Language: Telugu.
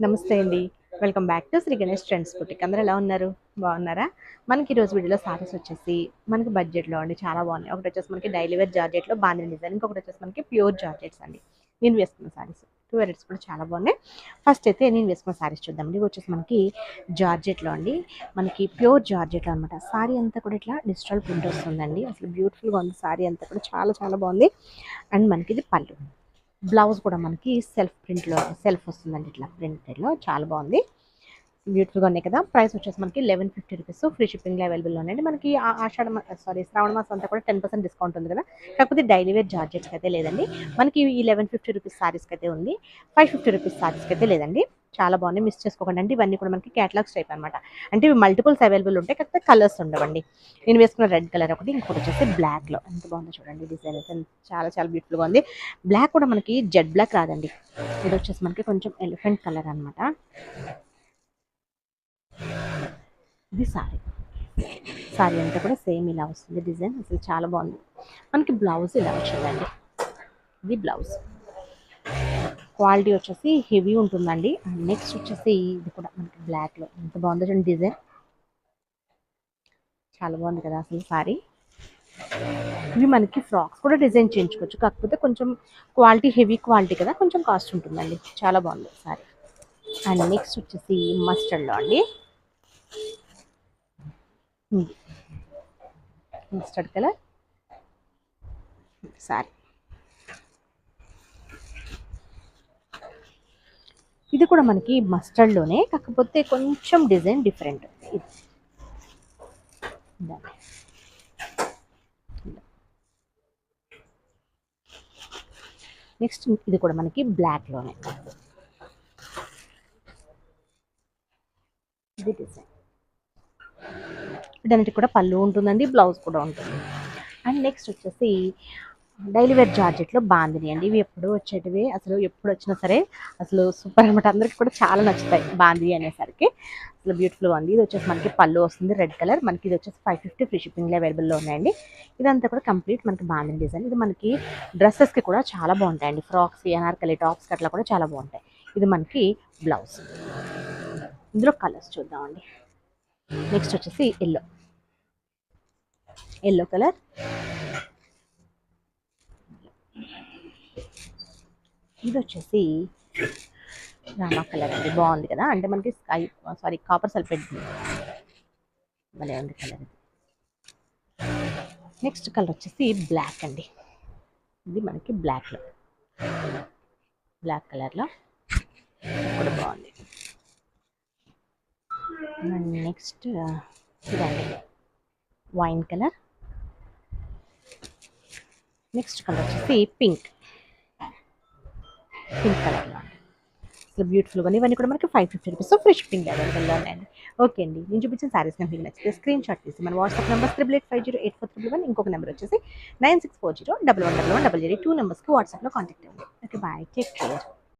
నమస్తే అండి. Welcome back to Shri Ganesh trends boutique. అందరూ ఎలా ఉన్నారు? బాగున్నారా? మనకి ఈరోజు వీడియోలో సారీస్ వచ్చేసి మనకి బడ్జెట్‌లో అండి చాలా బాగున్నాయి. ఒకటొచ్చేసి మనకి డైలీ వేర్ జార్జెట్‌లో బాందిని డిజైన్. ఇంకొకటొచ్చేసి మనకి ప్యూర్ జార్జెట్స్ అండి. నేను వేసుకున్న సారీస్. 2 వెరైటీస్ కూడా చాలా బాగున్నాయి. ఫస్ట్ అయితే నేను వేసుకున్న సారీస్ చూద్దామండి. ఇవి వచ్చేసి మనకి జార్జెట్‌లో అండి. మనకి ప్యూర్ జార్జెట్‌లో అనమాట. సారీ అంతా కూడా ఇట్లా డిజిటల్ ప్రింట్ వస్తుందండి. అసలు బ్యూటిఫుల్‌గా ఉంది సారీ అంతా కూడా చాలా చాలా బాగుంది. అండ్ మనకి ఇది పళ్ళు. బ్లౌజ్ కూడా మనకి సెల్ఫ్ వస్తుందండి. ఇట్లా ప్రింటెడ్లో చాలా బాగుంది. బ్యూటిఫుల్గా ఉన్నాయి కదా. ప్రైస్ వచ్చేసి మనకి 1150 రూపీస్. ఫ్రీ షిప్పింగ్లో అవైలబుల్లో ఉన్నాయండి. మనకి శ్రావణ మాసం అంతా కూడా 10% డిస్కౌంట్ ఉంది కదా. కాకపోతే డైలీ వేర్ జార్జెట్స్కి అయితే లేదండి. మనకి ఈ 1150 రూపీస్ సారీస్కి అయితే ఉంది. 550 రూపీస్ సారీస్కి అయితే లేదండి. చాలా బాగున్నాయి, మిస్ చేసుకోకండి. అంటే ఇవన్నీ కూడా మనకి క్యాటలాగ్స్ టైప్ అనమాట. అంటే ఇవి మల్టిపుల్స్ అవైలబుల్ ఉంటాయి, కాకపోతే కలర్స్ ఉండవండి. నేను వేసుకున్న రెడ్ కలర్ ఒకటి, ఇంకోటి వచ్చేసి బ్లాక్లో ఎంత బాగుందో చూడండి. డిజైన్ అయితే చాలా చాలా బ్యూటిఫుల్గా ఉంది. బ్లాక్ కూడా మనకి జెడ్ బ్లాక్ రాదండి. ఇది వచ్చేసి మనకి కొంచెం ఎలిఫెంట్ కలర్ అనమాట. ఇది సారీ అంతా కూడా సేమ్ ఇలా వస్తుంది డిజైన్. అసలు చాలా బాగుంది. మనకి బ్లౌజ్ ఇలా వచ్చిందండి. ఇది బ్లౌజ్ క్వాలిటీ వచ్చేసి హెవీ ఉంటుందండి. నెక్స్ట్ వచ్చేసి ఇది కూడా మనకి బ్లాక్లో ఎంత బాగుందో చూడండి డిజైన్. చాలా బాగుంది కదా అసలు సారీ. ఇవి మనకి ఫ్రాక్స్ కూడా డిజైన్ చేయించుకోవచ్చు, కాకపోతే కొంచెం క్వాలిటీ హెవీ క్వాలిటీ కదా, కొంచెం కాస్ట్ ఉంటుందండి. చాలా బాగుంది సారీ. అండ్ నెక్స్ట్ వచ్చేసి మస్టర్డ్లో అండి. Mustard colour sorry. ఇది కూడా మనకి మస్టర్డ్లోనే, కాకపోతే కొంచెం డిజైన్ డిఫరెంట్. నెక్స్ట్ ఇది కూడా మనకి బ్లాక్లోనే. ఇది డిజైన్. వీటన్నిటికి కూడా పళ్ళు ఉంటుందండి, బ్లౌజ్ కూడా ఉంటుంది. అండ్ నెక్స్ట్ వచ్చేసి డైలీ వేర్ జార్జెట్లో బాందిని అండి. ఇవి ఎప్పుడు వచ్చేటివి, అసలు ఎప్పుడు వచ్చినా సరే అసలు సూపర్ అనమాట. అందరికి కూడా చాలా నచ్చుతాయి బాందిని అనేసరికి. అసలు బ్యూటిఫుల్గా ఉంది. ఇది వచ్చేసి మనకి పళ్ళు వస్తుంది రెడ్ కలర్. మనకి ఇది వచ్చేసి 550 ఫ్రీ షిప్పింగ్లో అవైలబుల్లో ఉన్నాయండి. ఇదంతా కూడా కంప్లీట్ మనకి బాందిని డిజైన్. ఇది మనకి డ్రెస్సెస్కి కూడా చాలా బాగుంటాయండి. ఫ్రాక్స్కి, అనార్కలి టాప్స్కి అట్లా కూడా చాలా బాగుంటాయి. ఇది మనకి బ్లౌజ్. ఇందులో కలర్స్ చూద్దామండి. నెక్స్ట్ వచ్చేసి ఎల్లో కలర్. ఇది వచ్చేసి రామా కలర్ అండి. బాగుంది కదా. అంటే మనకి కాపర్ సల్ఫేట్ భలే ఉంది కలర్ ఇది. నెక్స్ట్ కలర్ వచ్చేసి బ్లాక్ అండి. ఇది మనకి బ్లాక్ కలర్లో కూడా బాగుంది. నెక్స్ట్ ఇదండి వైన్ కలర్. నెక్స్ట్ కలర్ వచ్చేసి పింక్ కలర్లో. అసలు బ్యూటిఫుల్గా ఇవన్నీ కూడా మనకి 550 రూపీస్ ఫ్రీ షిప్పింగ్ అవైలబుల్లో ఉన్నాయండి. ఓకే అండి, నేను చూపించిన సారీస్ మీకు నచ్చితే స్క్రీన్ షాట్ తీసి మన వాట్సాప్ నెంబర్ 88508431, ఇంకొక నెంబర్ వచ్చేసి 9640111100. 2 నెంబర్స్కి వాట్సాప్లో కాంటాక్ట్ అవ్వండి. Okay, bye, take care.